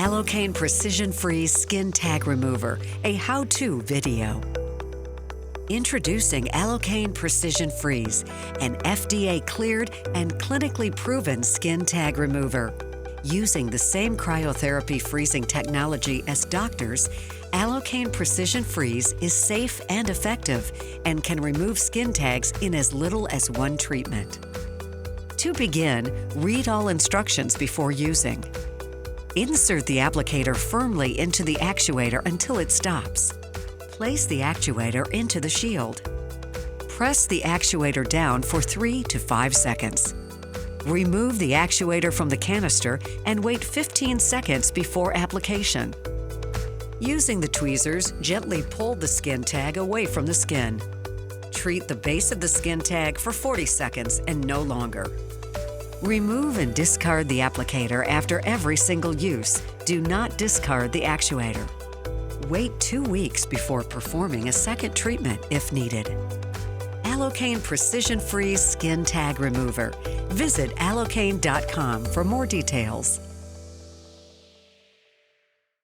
ALOCANE Precision Freeze Skin Tag Remover, a how-to video. Introducing ALOCANE Precision Freeze, an FDA-cleared and clinically proven skin tag remover. Using the same cryotherapy freezing technology as doctors, ALOCANE Precision Freeze is safe and effective and can remove skin tags in as little as one treatment. To begin, read all instructions before using. Insert the applicator firmly into the actuator until it stops. Place the actuator into the shield. Press the actuator down for 3 to 5 seconds. Remove the actuator from the canister and wait 15 seconds before application. Using the tweezers, gently pull the skin tag away from the skin. Treat the base of the skin tag for 40 seconds and no longer. Remove and discard the applicator after every single use. Do not discard the actuator. Wait 2 weeks before performing a second treatment if needed. ALOCANE Precision Freeze Skin Tag Remover. Visit alocane.com for more details.